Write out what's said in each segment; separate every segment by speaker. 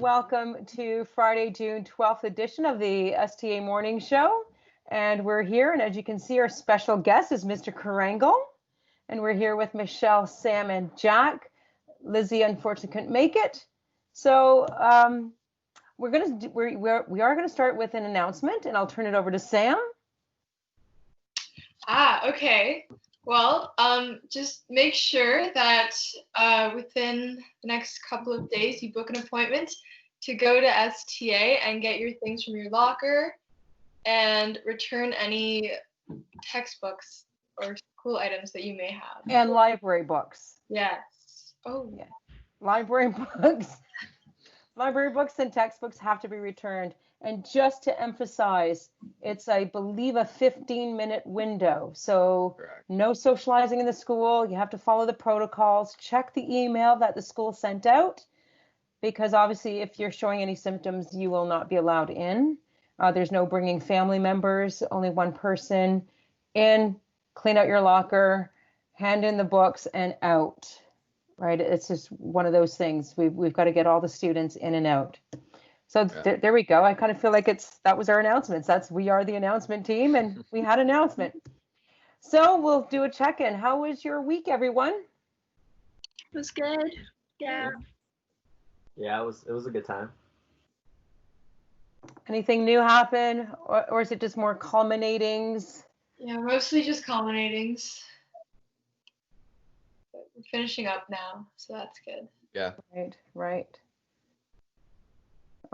Speaker 1: welcome to Friday, June 12th edition of the STA Morning Show. And we're here, and as you can see, our special guest is Mr. Carangal. And we're here with Michelle, Sam, and Jack. Lizzie, unfortunately, couldn't make it. So we are gonna start with an announcement, and I'll turn it over to Sam.
Speaker 2: Okay. Well, just make sure that within the next couple of days you book an appointment to go to STA and get your things from your locker and return any textbooks or school items that you may have.
Speaker 1: And library books.
Speaker 2: Yes. Oh,
Speaker 1: yeah. Library books. Library books and textbooks have to be returned. And just to emphasize, it's, I believe, a 15-minute window. So
Speaker 3: Correct.
Speaker 1: No socializing in the school. You have to follow the protocols. Check the email that the school sent out, because obviously if you're showing any symptoms, you will not be allowed in. There's no bringing family members, only one person in, clean out your locker, hand in the books, and out. Right? It's just one of those things. We've got to get all the students in and out. So there we go. I kind of feel like that was our announcements. We are the announcement team, and we had an announcement. So we'll do a check-in. How was your week, everyone?
Speaker 4: It was good. Yeah.
Speaker 3: Yeah, it was a good time.
Speaker 1: Anything new happen, or is it just more culminatings?
Speaker 2: Yeah, mostly just culminatings. But we're finishing up now, so that's good.
Speaker 3: Yeah.
Speaker 1: Right.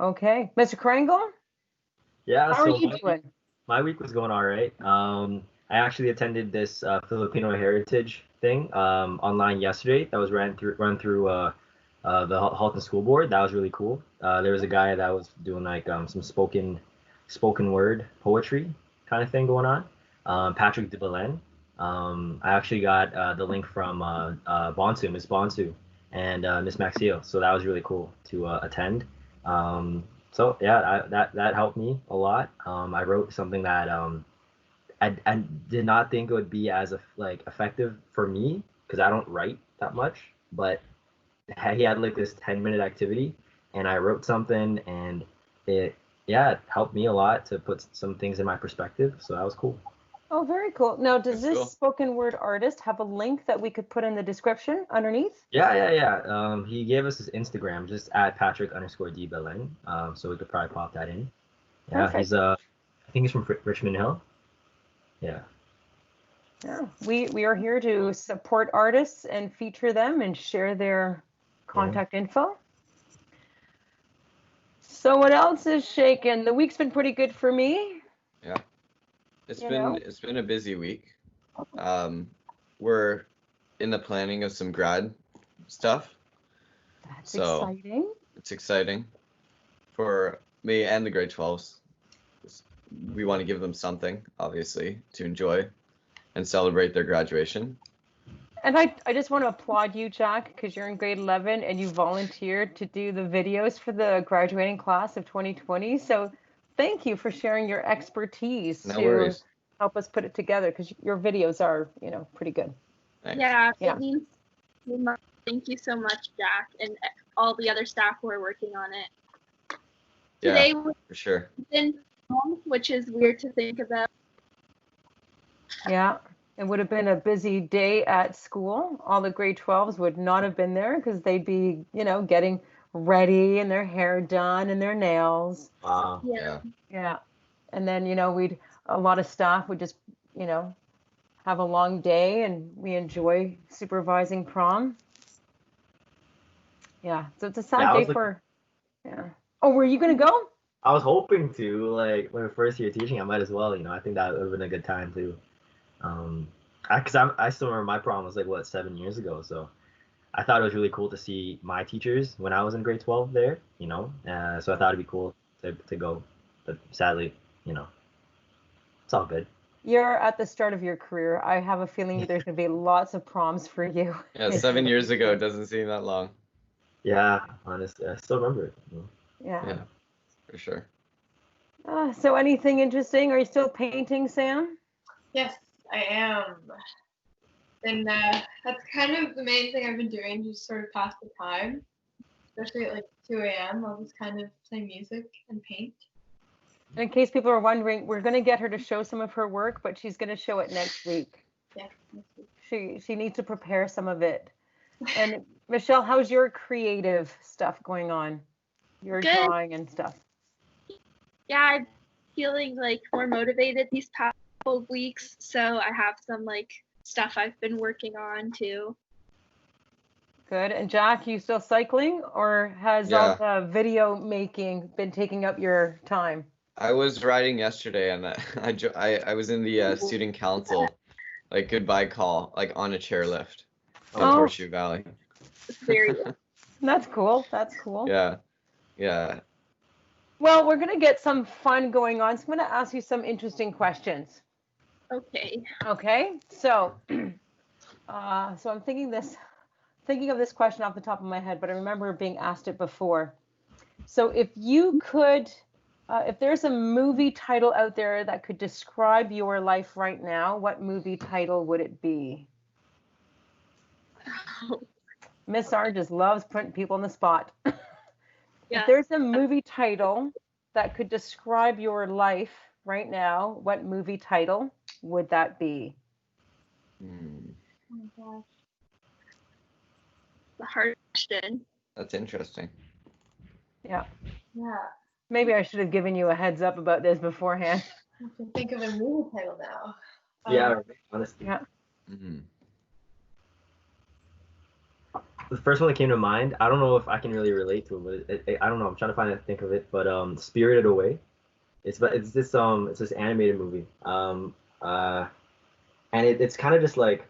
Speaker 1: Okay, Mr. Carangal?
Speaker 3: Yeah.
Speaker 1: How are you doing?
Speaker 3: My week was going all right. I actually attended this Filipino heritage thing online yesterday. That was run through the Halton School Board. That was really cool. There was a guy that was doing like some spoken word poetry kind of thing going on. Patrick de Belen. I actually got the link from Bonsu, Miss Bonsu, and Miss Maxio. So that was really cool to attend. So yeah, that helped me a lot. I wrote something that I did not think it would be as effective for me, because I don't write that much, but he had like this 10-minute activity, and I wrote something, and it helped me a lot to put some things in my perspective. So that was cool.
Speaker 1: Oh, very cool. Now, does
Speaker 3: That's
Speaker 1: this
Speaker 3: cool.
Speaker 1: spoken word artist have a link that we could put in the description underneath?
Speaker 3: Yeah. He gave us his Instagram, just at Patrick_D Belen. So we could probably pop that in. Yeah,
Speaker 1: Perfect.
Speaker 3: he's I think he's from Richmond Hill. Yeah.
Speaker 1: Yeah, we are here to support artists and feature them and share their contact info. So what else is shaking? The week's been pretty good for me.
Speaker 5: Yeah. It's been a busy week. We're in the planning of some grad stuff.
Speaker 1: That's exciting.
Speaker 5: It's exciting for me and the grade 12s. We want to give them something, obviously, to enjoy and celebrate their graduation.
Speaker 1: And I just want to applaud you, Jack, because you're in grade 11 and you volunteered to do the videos for the graduating class of 2020. So thank you for sharing your expertise to help us put it together, because your videos are, pretty good.
Speaker 5: Thanks.
Speaker 4: Yeah, it means much. Thank you so much, Jack, and all the other staff who are working on it. Today,
Speaker 5: for sure.
Speaker 4: Which is weird to think about.
Speaker 1: Yeah, it would have been a busy day at school. All the grade 12s would not have been there, because they'd be, getting ready and their hair done and their nails.
Speaker 3: Wow.
Speaker 1: Yeah. And then, a lot of staff would just, have a long day, and we enjoy supervising prom. Yeah. So it's a sad day for. Oh, were you going to go?
Speaker 3: I was hoping to, when we're first year teaching, I might as well, I think that would have been a good time too. Because I still remember my prom was 7 years ago, so I thought it was really cool to see my teachers when I was in grade 12 there, so I thought it'd be cool to go, but sadly, it's all good.
Speaker 1: You're at the start of your career. I have a feeling there's going to be lots of proms for you.
Speaker 5: Yeah, 7 years ago doesn't seem that long.
Speaker 3: Yeah, honestly, I still remember it.
Speaker 1: Yeah,
Speaker 5: for sure.
Speaker 1: So anything interesting? Are you still painting, Sam?
Speaker 2: Yes, I am. And that's kind of the main thing I've been doing to sort of pass the time, especially at 2 a.m. I'll just kind of play music and paint.
Speaker 1: And in case people are wondering, we're going to get her to show some of her work, but she's going to show it next week.
Speaker 2: Yeah. Next week.
Speaker 1: She needs to prepare some of it. And Michelle, how's your creative stuff going on? Your
Speaker 4: Good.
Speaker 1: drawing and stuff.
Speaker 4: Yeah, I'm feeling like more motivated these past couple of weeks, so I have some like stuff I've been working on too.
Speaker 1: Good. And Jack, you still cycling, or has all the video making been taking up your time?
Speaker 5: I was riding yesterday, and I was in the student council, like goodbye call, like on a chairlift in Horseshoe Valley.
Speaker 4: Very good.
Speaker 1: That's cool. That's cool.
Speaker 5: Yeah. Yeah.
Speaker 1: Well, we're going to get some fun going on. So I'm going to ask you some interesting questions.
Speaker 4: Okay.
Speaker 1: Okay. So, so I'm thinking of this question off the top of my head, but I remember being asked it before. So if you could, if there's a movie title out there that could describe your life right now, what movie title would it be? Ms.R just loves putting people on the spot.
Speaker 4: Yeah.
Speaker 1: If there's a movie title that could describe your life right now, what movie title would that be?
Speaker 2: Oh my gosh.
Speaker 4: The hard question.
Speaker 5: That's interesting.
Speaker 1: Yeah.
Speaker 2: Yeah.
Speaker 1: Maybe I should have given you a heads up about this beforehand.
Speaker 2: I have to think of a movie title now.
Speaker 3: Yeah, honestly.
Speaker 1: Yeah.
Speaker 5: Mm-hmm.
Speaker 3: The first one that came to mind, I don't know if I can really relate to it, but I don't know. I'm trying to think of it, but Spirited Away. It's this animated movie. And it's kind of just like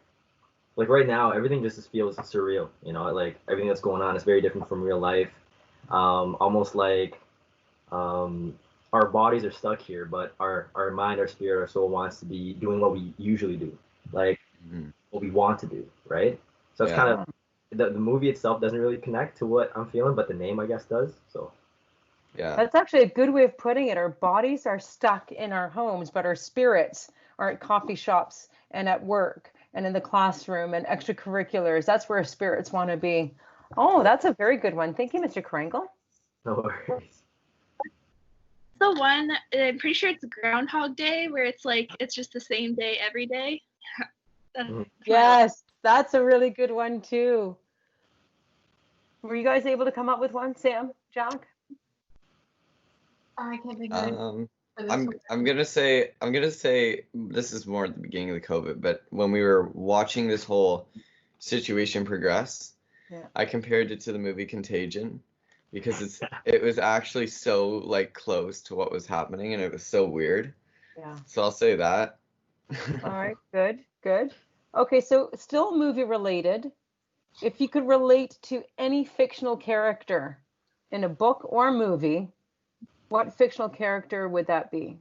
Speaker 3: right now everything just feels surreal. You know, like everything that's going on is very different from real life. Almost like our bodies are stuck here, but our mind, our spirit, our soul wants to be doing what we usually do, like what we want to do, right? So it's kind of the movie itself doesn't really connect to what I'm feeling, but the name I guess does. So
Speaker 5: yeah,
Speaker 1: that's actually a good way of putting it. Our bodies are stuck in our homes, but our spirits are at coffee shops and at work and in the classroom and extracurriculars. That's where our spirits want to be. Oh, that's a very good one. Thank you, Mr. Carangal.
Speaker 3: no worries.
Speaker 4: The one, I'm pretty sure it's Groundhog Day, where it's like it's just the same day every day.
Speaker 1: Yes, that's a really good one too. Were you guys able to come up with one, Sam, Jack?
Speaker 2: I can't think of it.
Speaker 5: I'm gonna say this is more at the beginning of the COVID, but when we were watching this whole situation progress, I compared it to the movie Contagion, because it was actually so like close to what was happening, and it was so weird.
Speaker 1: Yeah.
Speaker 5: So I'll say that.
Speaker 1: All right, good. Okay, so still movie related. If you could relate to any fictional character in a book or movie, what fictional character would that be?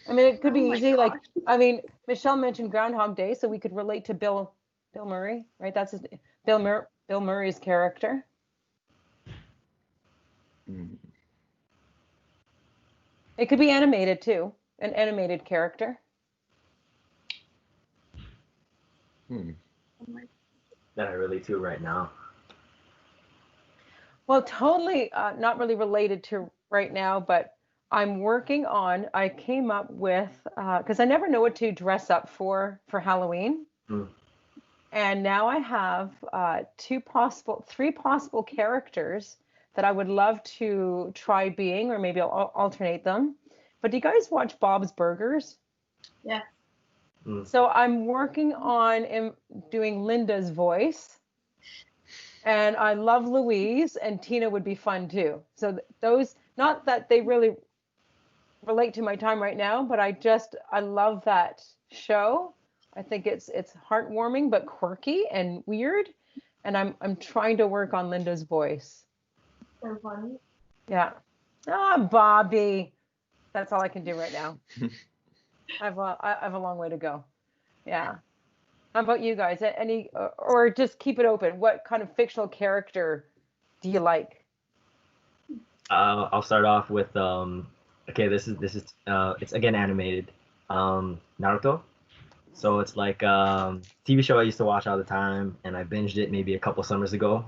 Speaker 1: I mean, it could be easy.
Speaker 4: Gosh.
Speaker 1: Like, I mean, Michelle mentioned Groundhog Day, so we could relate to Bill Murray, right? That's Bill Murray's character. It could be animated too, an animated character.
Speaker 3: That I relate to right now.
Speaker 1: Well, totally not really related to right now, but I'm working on, I came up with, because I never know what to dress up for Halloween. And now I have three possible characters that I would love to try being, or maybe I'll alternate them. But do you guys watch Bob's Burgers?
Speaker 2: Yeah.
Speaker 1: So I'm working on doing Linda's voice. And I love Louise, and Tina would be fun too. So those, not that they really relate to my time right now, but I love that show. I think it's heartwarming but quirky and weird, and I'm trying to work on Linda's voice.
Speaker 2: So funny.
Speaker 1: Yeah. Bobby. That's all I can do right now. I have a long way to go. Yeah. How about you guys? Any, or just keep it open. What kind of fictional character do you like?
Speaker 3: I'll start off with okay. This is it's again animated. Naruto. So it's like TV show I used to watch all the time, and I binged it maybe a couple summers ago.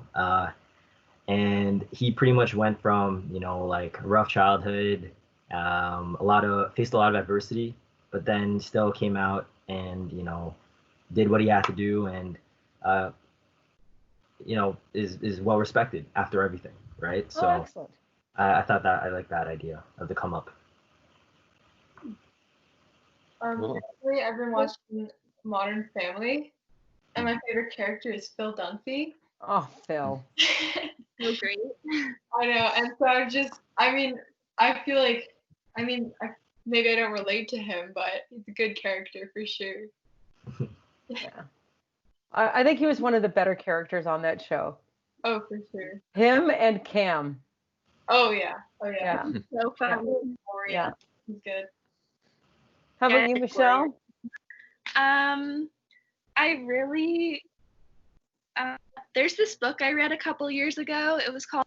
Speaker 3: And he pretty much went from, like rough childhood, faced a lot of adversity, but then still came out and, did what he had to do, and is well respected after everything, right?
Speaker 1: Oh,
Speaker 3: So
Speaker 1: excellent.
Speaker 3: I thought that I like that idea of the come up.
Speaker 5: Cool.
Speaker 2: Recently, I've been watching Modern Family, and my favorite character is Phil Dunphy.
Speaker 1: Oh, Phil.
Speaker 4: So great.
Speaker 2: I know, and so I feel like, maybe I don't relate to him, but he's a good character for sure.
Speaker 1: Yeah. I think he was one of the better characters on that show.
Speaker 2: Oh, for sure.
Speaker 1: Him and Cam.
Speaker 2: Oh yeah.
Speaker 1: Yeah.
Speaker 4: So fun.
Speaker 1: Yeah.
Speaker 2: He's good.
Speaker 1: How about
Speaker 4: Yeah,
Speaker 1: you,
Speaker 4: it's
Speaker 1: Michelle?
Speaker 4: I really there's this book I read a couple years ago. It was called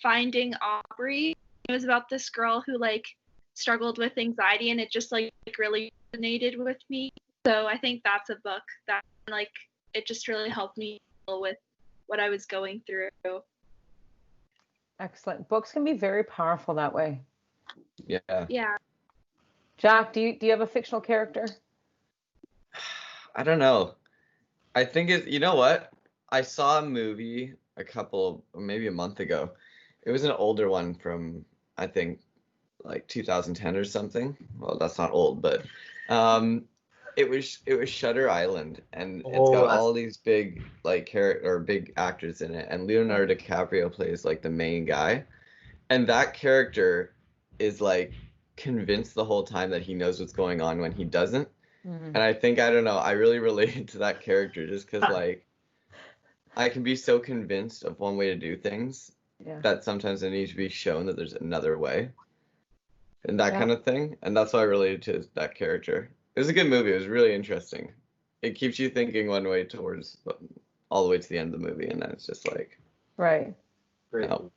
Speaker 4: Finding Aubrey. It was about this girl who like struggled with anxiety, and it just like really resonated with me. So I think that's a book that like it just really helped me deal with what I was going through.
Speaker 1: Excellent. Books can be very powerful that way.
Speaker 5: Yeah.
Speaker 4: Yeah.
Speaker 1: Jack, do you have a fictional character?
Speaker 5: I don't know. I think you know what? I saw a movie maybe a month ago. It was an older one from, I think, like 2010 or something. Well, that's not old, but it was Shutter Island, and it's got all these big big actors in it, and Leonardo DiCaprio plays like the main guy, and that character is like convinced the whole time that he knows what's going on when he doesn't.
Speaker 1: Mm-hmm.
Speaker 5: And I think, I don't know, I really related to that character just because like I can be so convinced of one way to do things that sometimes I need to be shown that there's another way, and that kind of thing. And that's why I related to that character. It was a good movie. It was really interesting. It keeps you thinking one way towards all the way to the end of the movie, and then it's just like,
Speaker 1: Right.
Speaker 3: Great.
Speaker 5: no.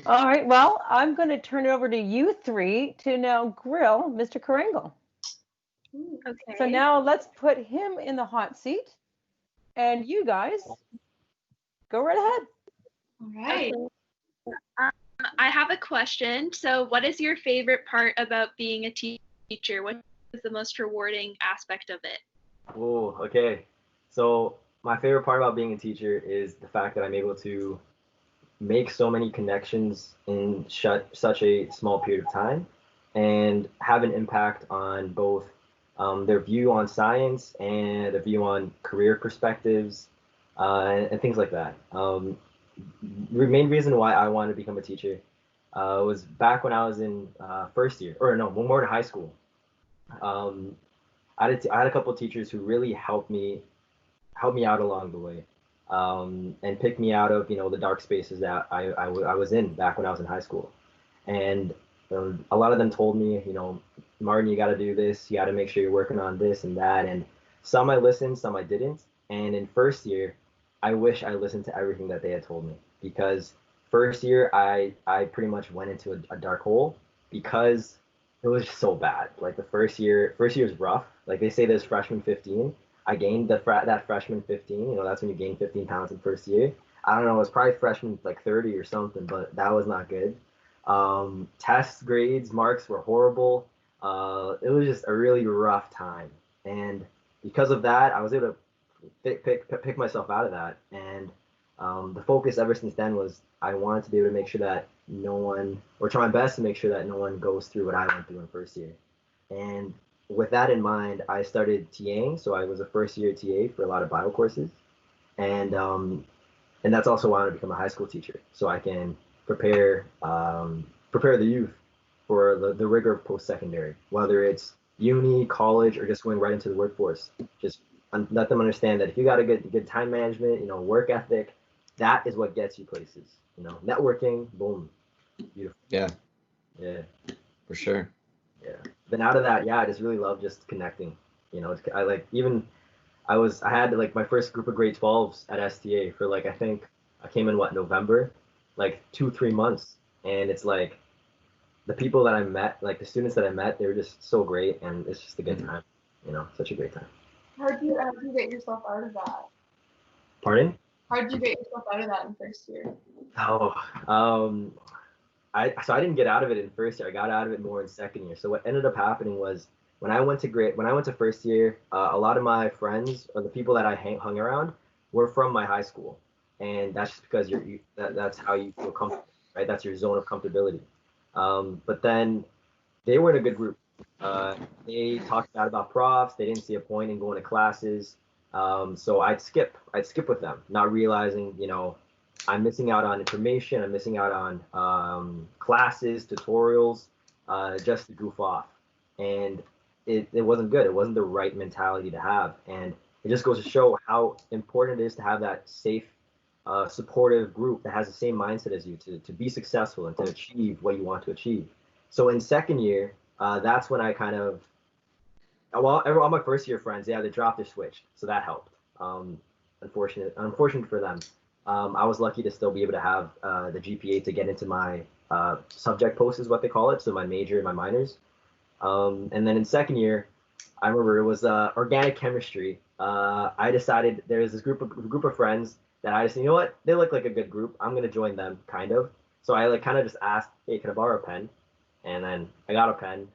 Speaker 1: All right. Well, I'm going to turn it over to you three to now grill Mr. Carangal.
Speaker 4: Okay.
Speaker 1: So now let's put him in the hot seat, and you guys go right ahead.
Speaker 2: All right.
Speaker 4: Okay. I have a question. So, what is your favorite part about being a teacher? What is the most rewarding aspect of it?
Speaker 3: Oh, okay. So my favorite part about being a teacher is the fact that I'm able to make so many connections in such a small period of time, and have an impact on both their view on science and their view on career perspectives, and things like that. The main reason why I wanted to become a teacher was back when I was in first year, or no, more in high school. I had a couple of teachers who really helped me out along the way, and picked me out of the dark spaces that I was in back when I was in high school. And a lot of them told me, Martin, you got to do this, you got to make sure you're working on this and that. And some I listened, some I didn't. And in first year, I wish I listened to everything that they had told me, because first year I pretty much went into a dark hole because it was just so bad. Like the first year is rough. Like they say there's freshman 15. I gained that freshman 15. That's when you gain 15 pounds in first year. I don't know, it was probably freshman like 30 or something, but that was not good. Test grades, marks were horrible. It was just a really rough time. And because of that, I was able to pick myself out of that. And the focus ever since then was I wanted to be able to make sure that no one, or try my best to make sure that no one goes through what I went through in first year. And with that in mind, I started TAing. So I was a first year TA for a lot of Bible courses. And that's also why I want to become a high school teacher, so I can prepare the youth for the rigor of post-secondary, whether it's uni, college, or just going right into the workforce. Just let them understand that if you got a good time management, work ethic, that is what gets you places. Networking, boom, beautiful.
Speaker 5: Yeah.
Speaker 3: Yeah.
Speaker 5: For sure.
Speaker 3: Yeah. Then out of that, I just really love just connecting. I had like my first group of grade 12s at STA for like, I think I came in November, like 2-3 months. And it's like the people that I met, like the students that I met, they were just so great, and it's just a good time, such a great time.
Speaker 2: How'd you get yourself out of that?
Speaker 3: Pardon?
Speaker 2: How'd you get yourself out of that in first year?
Speaker 3: Oh, I didn't get out of it in first year. I got out of it more in second year. So what ended up happening was when I went to first year, a lot of my friends or the people that I hung around were from my high school, and that's just because that's how you feel comfortable, right? That's your zone of comfortability. But then they were in a good group. They talked bad about profs. They didn't see a point in going to classes. So I'd skip with them, not realizing, I'm missing out on information. I'm missing out on classes, tutorials, just to goof off. And it wasn't good. It wasn't the right mentality to have. And it just goes to show how important it is to have that safe, supportive group that has the same mindset as you to be successful and to achieve what you want to achieve. So in second year, that's when I kind of, well, all my first year friends, yeah, they dropped their switch, so that helped. Unfortunate for them. I was lucky to still be able to have the GPA to get into my subject post is what they call it, so my major and my minors. And then in second year, I remember it was organic chemistry. I decided there was this group of friends that I just, you know what, they look like a good group. I'm gonna join them, kind of. So I kind of just asked, hey, can I borrow a pen? And then I got a pen.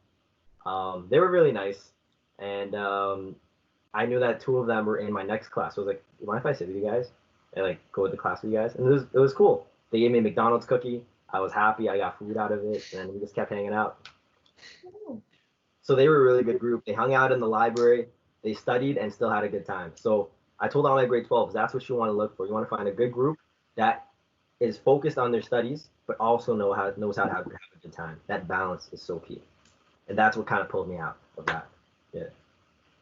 Speaker 3: They were really nice, and I knew that two of them were in my next class. So I was like, you mind if I sit with you guys? And go with the class with you guys? And it was cool. They gave me a McDonald's cookie. I was happy. I got food out of it, and we just kept hanging out. So they were a really good group. They hung out in the library. They studied and still had a good time. So I told all my grade 12s, that's what you want to look for. You want to find a good group that is focused on their studies, but also knows how to have a good time. That balance is so key. And that's what kind of pulled me out of that. Yeah.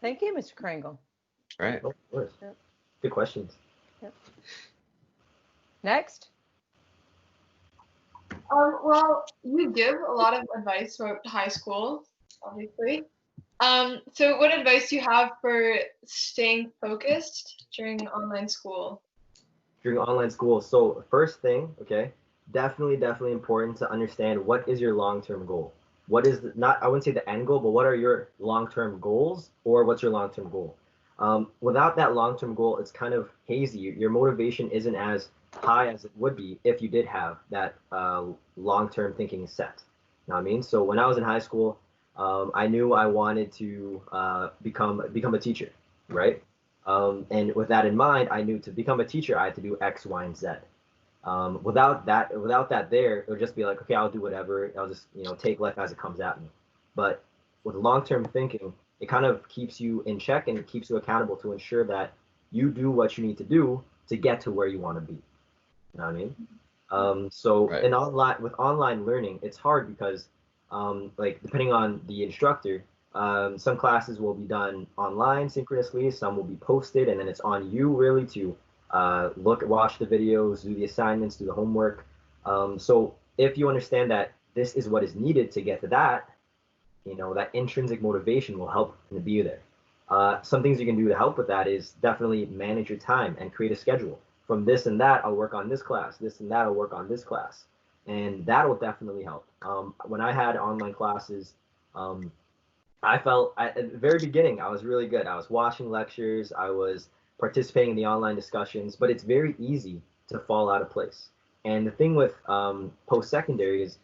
Speaker 1: Thank you, Mr. Carangal.
Speaker 5: Right.
Speaker 3: Of course.
Speaker 1: Yep.
Speaker 3: Good questions.
Speaker 1: Yep. Next.
Speaker 2: Well, you give a lot of advice about high school, obviously. So what advice do you have for staying focused during online school?
Speaker 3: During online school, so first thing, okay, definitely important to understand what is your long-term goal. What is I wouldn't say the end goal, but what are your long-term goals, or what's your long-term goal? Without that long-term goal, it's kind of hazy. Your motivation isn't as high as it would be if you did have that long-term thinking set. You know what I mean? So when I was in high school, I knew I wanted to become a teacher, right? And with that in mind, I knew to become a teacher, I had to do X, Y, and Z. Without that there, it would just be like, okay, I'll do whatever. I'll just, take life as it comes at me. But with long-term thinking, it kind of keeps you in check and it keeps you accountable to ensure that you do what you need to do to get to where you want to be. You know what I mean? So
Speaker 5: Right.
Speaker 3: with online learning, it's hard because, depending on the instructor, some classes will be done online synchronously, some will be posted, and then it's on you really to watch the videos, do the assignments, do the homework. So if you understand that this is what is needed to get to that, that intrinsic motivation will help to be there. Some things you can do to help with that is definitely manage your time and create a schedule. From this and that, I'll work on this class. This and that, I'll work on this class. And that will definitely help. When I had online classes, I felt at the very beginning, I was really good. I was watching lectures, I was participating in the online discussions, but it's very easy to fall out of place. And the thing with post-secondary is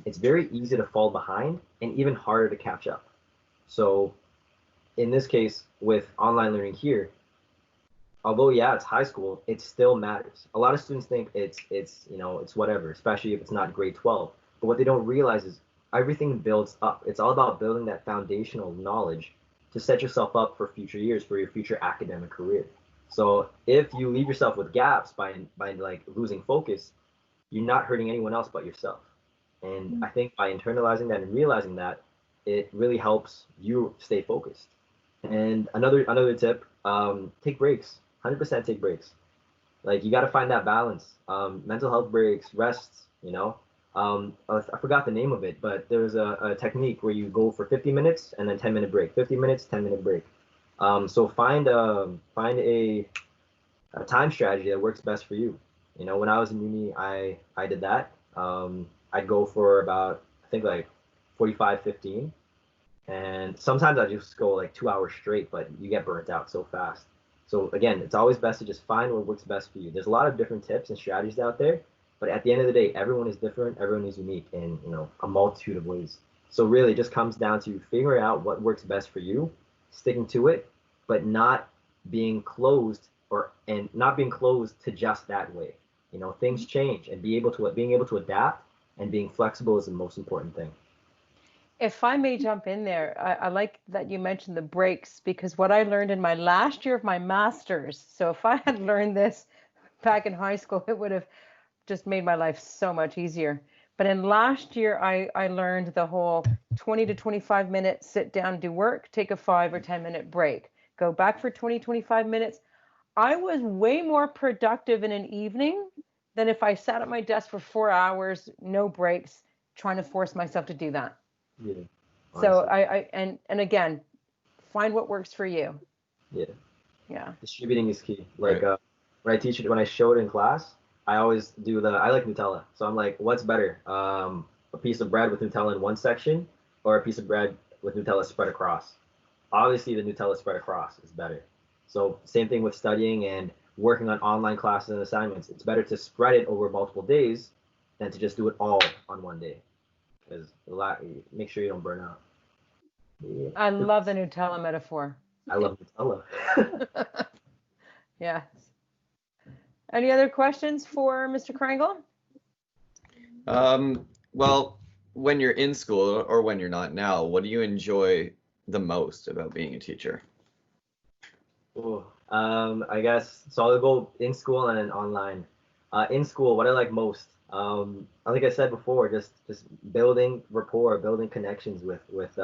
Speaker 3: it's very easy to fall behind and even harder to catch up. So in this case, with online learning here, although yeah, it's high school, it still matters. A lot of students think it's whatever, especially if it's not grade 12. But what they don't realize is everything builds up. It's all about building that foundational knowledge to set yourself up for future years, for your future academic career. So if you leave yourself with gaps by losing focus, you're not hurting anyone else but yourself. And I think by internalizing that and realizing that, it really helps you stay focused. And another tip, take breaks. 100% take breaks. Like you got to find that balance. Mental health breaks, rests. I forgot the name of it, but there's a technique where you go for 50 minutes and then 10-minute break. 50 minutes, 10-minute break. So find a time strategy that works best for you. When I was in uni, I did that. I'd go for about I think 45, 15. And sometimes I just go like 2 hours straight, but you get burnt out so fast. So again, it's always best to just find what works best for you. There's a lot of different tips and strategies out there, but at the end of the day, everyone is different. Everyone is unique in, a multitude of ways. So really, it just comes down to figuring out what works best for you, sticking to it, but not being closed and not being closed to just that way. Things change, and being able to adapt and being flexible is the most important thing.
Speaker 1: If I may jump in there, I like that you mentioned the breaks, because what I learned in my last year of my master's, so if I had learned this back in high school, it would have just made my life so much easier. But in last year, I learned the whole 20 to 25 minutes, sit down, do work, take a 5 or 10-minute break, go back for 20, 25 minutes. I was way more productive in an evening than if I sat at my desk for 4 hours, no breaks, trying to force myself to do that.
Speaker 3: Yeah.
Speaker 1: So
Speaker 3: Honestly.
Speaker 1: and again, find what works for you.
Speaker 3: Yeah.
Speaker 1: Yeah.
Speaker 3: Distributing is key.
Speaker 5: Right.
Speaker 3: Like when I show it in class, I always do I like Nutella. So I'm like, what's better? A piece of bread with Nutella in one section, or a piece of bread with Nutella spread across? Obviously, the Nutella spread across is better. So same thing with studying and working on online classes and assignments. It's better to spread it over multiple days than to just do it all on one day, because make sure you don't burn out. Yeah.
Speaker 1: I love the Nutella metaphor.
Speaker 3: I love Nutella.
Speaker 1: Yes. Any other questions for Mr. Carangal?
Speaker 5: Well, when you're in school or when you're not now, what do you enjoy the most about being a teacher?
Speaker 3: Ooh, I guess so. I'll go in school and then online. In school, what I like most, like I said before, just building rapport, building connections with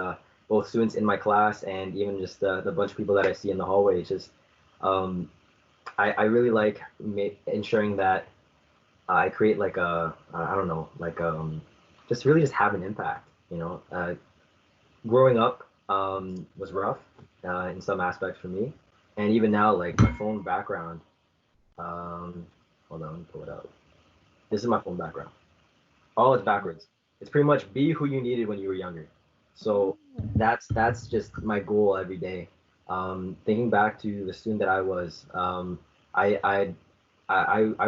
Speaker 3: both students in my class and even just the bunch of people that I see in the hallway. It's just I really like ensuring that I create like I don't know, like just really just have an impact. Growing up was rough in some aspects for me, and even now, like my phone background. Hold on, let me pull it out. This is my phone background. Oh, it's backwards. It's pretty much be who you needed when you were younger. So that's just my goal every day. Thinking back to the student that I was, I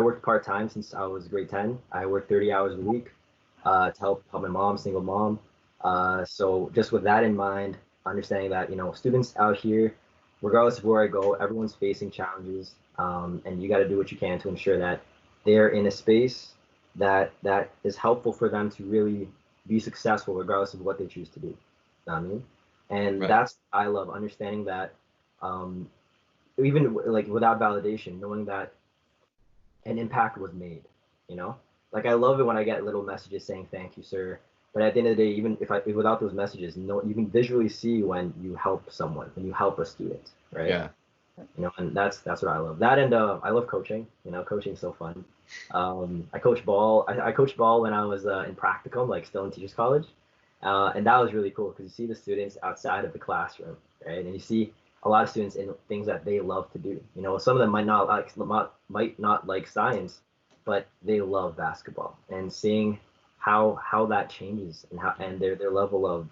Speaker 3: worked part time since I was grade 10. I worked 30 hours a week to help my mom, single mom. So just with that in mind, understanding that students out here, regardless of where I go, everyone's facing challenges, and you got to do what you can to ensure that they're in a space that is helpful for them to really be successful, regardless of what they choose to do. You know what I mean? And
Speaker 5: Right.
Speaker 3: that's I love understanding that, even like without validation, knowing that an impact was made. Like I love it when I get little messages saying thank you, sir. But at the end of the day, even if without those messages, no, you can visually see when you help someone, when you help a student, right?
Speaker 5: Yeah.
Speaker 3: And that's what I love. That, and I love coaching. Coaching is so fun. I coach ball. I coached ball when I was in practicum, like still in teachers college, and that was really cool because you see the students outside of the classroom, right? And you see a lot of students in things that they love to do. Some of them might not like science, but they love basketball. And seeing how that changes and their level of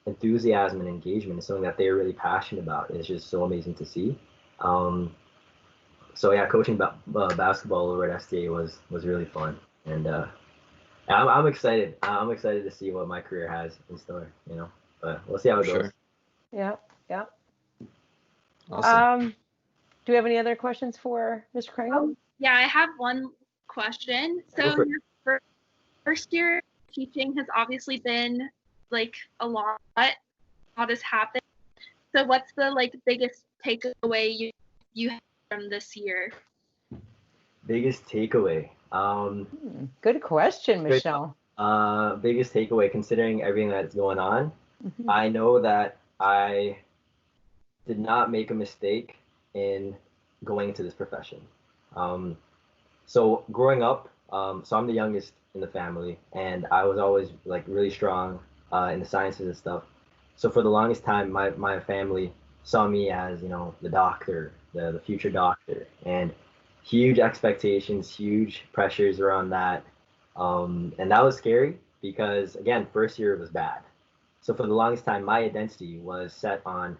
Speaker 3: enthusiasm and engagement is something that they're really passionate about. It's just so amazing to see. So yeah, coaching basketball over at STA was really fun, and I'm excited. I'm excited to see what my career has in store. But we'll see how it goes.
Speaker 5: Sure.
Speaker 1: Yeah. Yeah.
Speaker 5: Awesome.
Speaker 1: Do we have any other questions for Mr. Carangal?
Speaker 4: Yeah, I have one question. So your first year teaching has obviously been like a lot has happened. So what's the biggest takeaway you have from this year?
Speaker 3: Biggest takeaway.
Speaker 1: Good question, Michelle.
Speaker 3: Biggest takeaway, considering everything that's going on,
Speaker 1: Mm-hmm.
Speaker 3: I know that I did not make a mistake in going into this profession. So growing up, so I'm the youngest in the family, and I was always like really strong in the sciences and stuff. So for the longest time, my family saw me as the doctor, the future doctor, and huge expectations, huge pressures around that, and that was scary because again, first year was bad. So for the longest time, my identity was set on,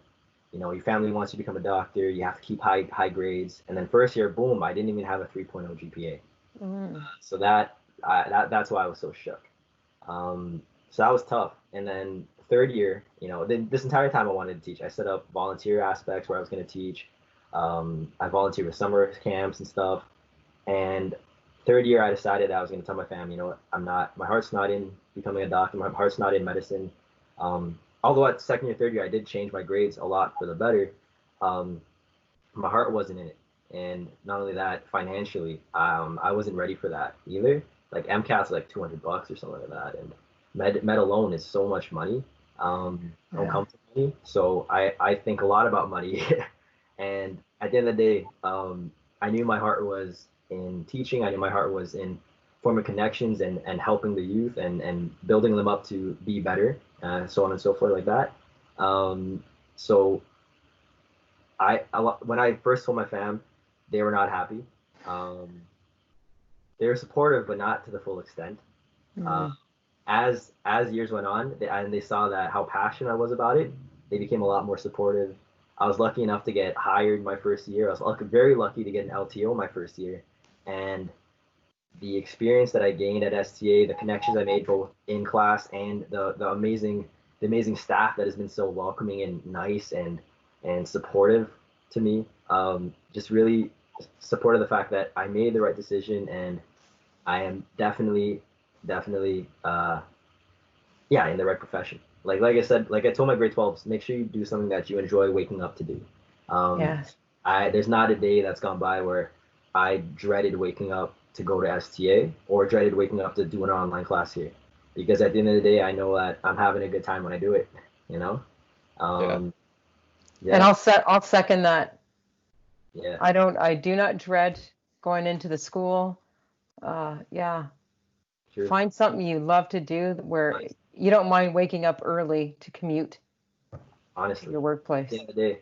Speaker 3: your family wants you to become a doctor, you have to keep high grades, and then first year, boom, I didn't even have a 3.0 GPA. So that's why I was so shook. So that was tough. And then third year, this entire time I wanted to teach. I set up volunteer aspects where I was going to teach. I volunteered with summer camps and stuff. And third year, I decided I was going to tell my family, my heart's not in becoming a doctor. My heart's not in medicine. Although at second year, third year, I did change my grades a lot for the better. My heart wasn't in it. And not only that, financially, I wasn't ready for that either. Like MCAT's like $200 or something like that. And med alone is so much money. Don't come to money. So I think a lot about money. And at the end of the day, I knew my heart was in teaching. I knew my heart was in forming connections and helping the youth and building them up to be better, so on and so forth like that. So when I first told my fam, they were not happy. They were supportive, but not to the full extent. As years went on, and they saw that how passionate I was about it, they became a lot more supportive. I was lucky enough to get hired my first year. I was very lucky to get an LTO my first year. And the experience that I gained at STA, the connections I made both in class and the amazing staff that has been so welcoming and nice and supportive to me, just really supported the fact that I made the right decision, and I am definitely in the right profession. Like I said, like I told my grade 12s, make sure you do something that you enjoy waking up to do. There's not a day that's gone by where I dreaded waking up to go to STA or dreaded waking up to do an online class here, because at the end of the day, I know that I'm having a good time when I do it.
Speaker 1: And I'll second that.
Speaker 3: Yeah.
Speaker 1: I do not dread going into the school.
Speaker 3: Sure.
Speaker 1: Find something you love to do where you don't mind waking up early to commute.
Speaker 3: Honestly,
Speaker 1: to your workplace.
Speaker 3: At the end of the day,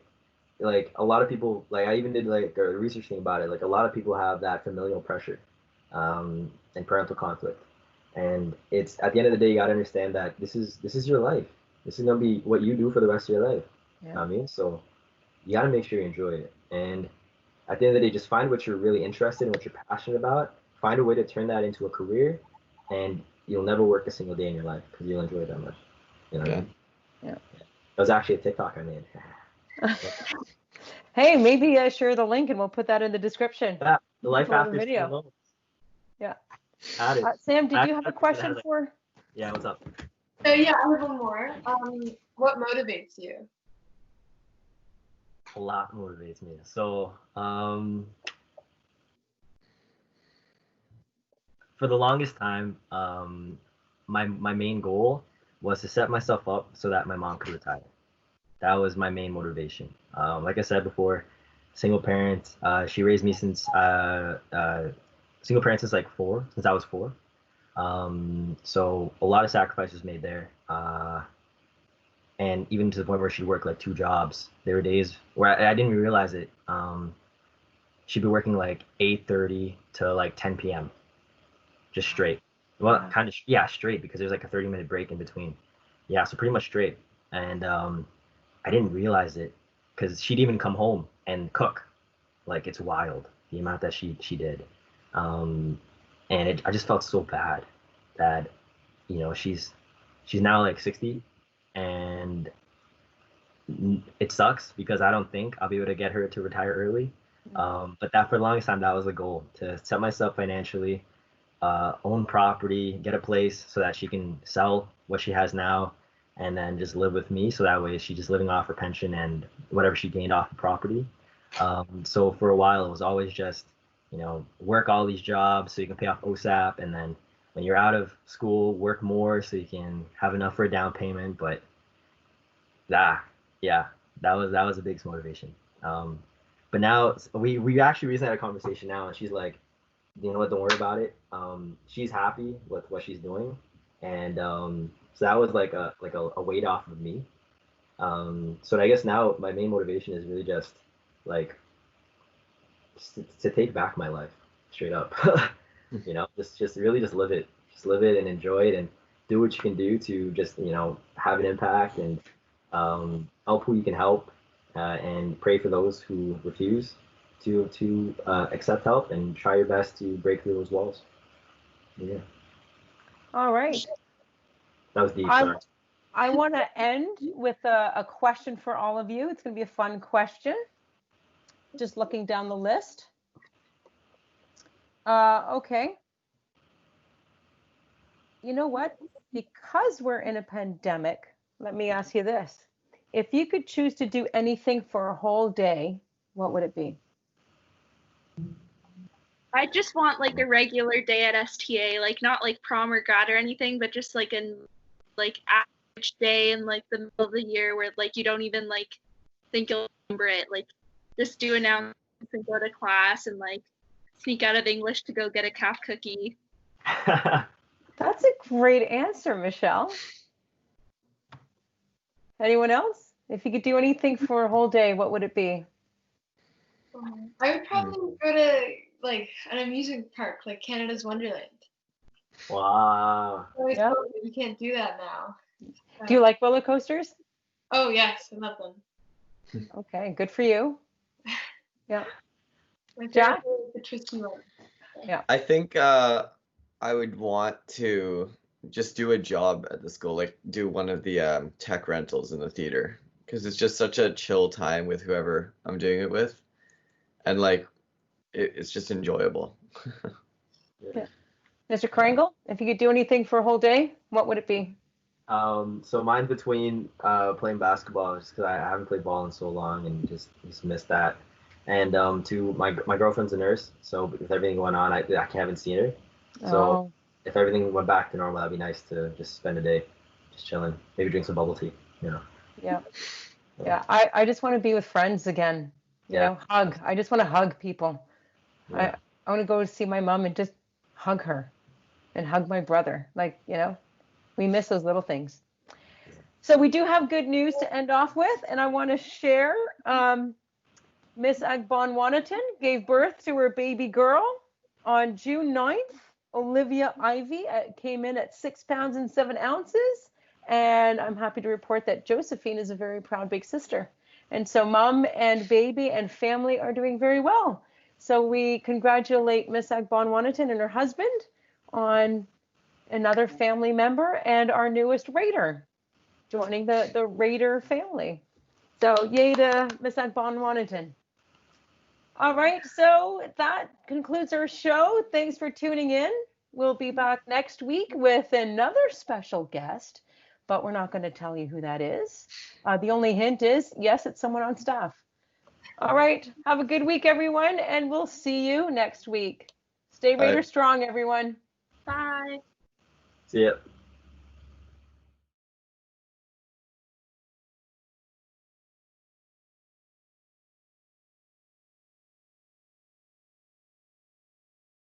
Speaker 3: like a lot of people, like I even did like a research thing about it. Like a lot of people have that familial pressure, and parental conflict, and it's at the end of the day, you got to understand that this is your life. This is gonna be what you do for the rest of your life.
Speaker 1: Yeah.
Speaker 3: You know what I mean? So you got to make sure you enjoy it, and at the end of the day, just find what you're really interested in, what you're passionate about. Find a way to turn that into a career, and you'll never work a single day in your life because you'll enjoy it that much. You know what I mean?
Speaker 1: Yeah.
Speaker 3: That was actually a TikTok I made.
Speaker 1: Hey, maybe share the link and we'll put that in the description.
Speaker 3: Yeah, the life
Speaker 1: For the
Speaker 3: after
Speaker 1: video.
Speaker 3: school.
Speaker 1: Yeah.
Speaker 3: Add it.
Speaker 1: Sam, did you have a question for?
Speaker 3: Yeah, what's up?
Speaker 2: So yeah, I have one more. What motivates you?
Speaker 3: A lot motivates me. So, for the longest time, my main goal was to set myself up so that my mom could retire. That was my main motivation. Like I said before, single parent. She raised me since single parent since like since I was 4. So a lot of sacrifices made there. And even to the point where she'd work like 2 jobs. There were days where I didn't even realize it. She'd be working like 8:30 to like 10 p.m. just straight. Well, kind of, straight, because there's like a 30-minute break in between. Yeah, so pretty much straight. And I didn't realize it because she'd even come home and cook. Like, it's wild, the amount that she did. And I just felt so bad that, she's now like 60, and it sucks because I don't think I'll be able to get her to retire early. But that for the longest time, that was the goal, to set myself financially, own property, get a place so that she can sell what she has now, and then just live with me. So that way she's just living off her pension and whatever she gained off the property. So for a while, it was always just, work all these jobs so you can pay off OSAP. And then when you're out of school, work more so you can have enough for a down payment. But that was the biggest motivation. But now we actually recently had a conversation now, and she's like, you know what, don't worry about it. She's happy with what she's doing. And so that was like a weight off of me. So I guess now my main motivation is really just like to take back my life straight up. Just really just live it and enjoy it, and do what you can do to just, have an impact and help who you can help, and pray for those who refuse to accept help, and try your best to break through those walls. Yeah.
Speaker 1: All right.
Speaker 3: That was deep, sorry.
Speaker 1: I want to end with a question for all of you. It's going to be a fun question. Just looking down the list. Okay. You know what? Because we're in a pandemic, let me ask you this. If you could choose to do anything for a whole day, what would it be?
Speaker 4: I just want like a regular day at STA, like not like prom or grad or anything, but just like an like average day in like the middle of the year where like you don't even like think you'll remember it. Like just do announcements and go to class and like sneak out of English to go get a calf cookie.
Speaker 1: That's a great answer, Michelle. Anyone else? If you could do anything for a whole day, what would it be?
Speaker 2: I would probably go to like an amusement park, like Canada's Wonderland.
Speaker 3: Wow.
Speaker 1: Yeah.
Speaker 2: You can't do that now.
Speaker 1: Do you like roller coasters?
Speaker 2: Oh yes, I love them.
Speaker 1: Okay, good for you. Yeah.
Speaker 2: My
Speaker 1: Jack?
Speaker 2: favorite is the twisty one.
Speaker 1: Yeah.
Speaker 5: I think I would want to just do a job at the school, like do one of the tech rentals in the theater, because it's just such a chill time with whoever I'm doing it with, and like it's just enjoyable.
Speaker 1: Yeah. Mr. Carangal, if you could do anything for a whole day, what would it be?
Speaker 3: So mine's between playing basketball, just because I haven't played ball in so long and just missed that. And to my girlfriend's a nurse, so with everything going on, I haven't seen her. So if everything went back to normal, that'd be nice to just spend a day just chilling, maybe drink some bubble tea.
Speaker 1: Yeah. I just want to be with friends again. You know, hug. I just want to hug people. I want to go see my mom and just hug her and hug my brother. Like, we miss those little things. So we do have good news to end off with, and I want to share. Miss Agbonwanaton gave birth to her baby girl on June 9th. Olivia Ivy came in at 6 pounds and 7 ounces. And I'm happy to report that Josephine is a very proud big sister. And so mom and baby and family are doing very well. So we congratulate Miss Agbonwanaton and her husband on another family member and our newest Raider joining the Raider family. So yay to Miss Agbonwanaton. All right, so that concludes our show. Thanks for tuning in. We'll be back next week with another special guest, but we're not going to tell you who that is. The only hint is, yes, it's someone on staff. All right, have a good week, everyone, and we'll see you next week. Stay Raider strong, everyone.
Speaker 4: Bye.
Speaker 3: See ya.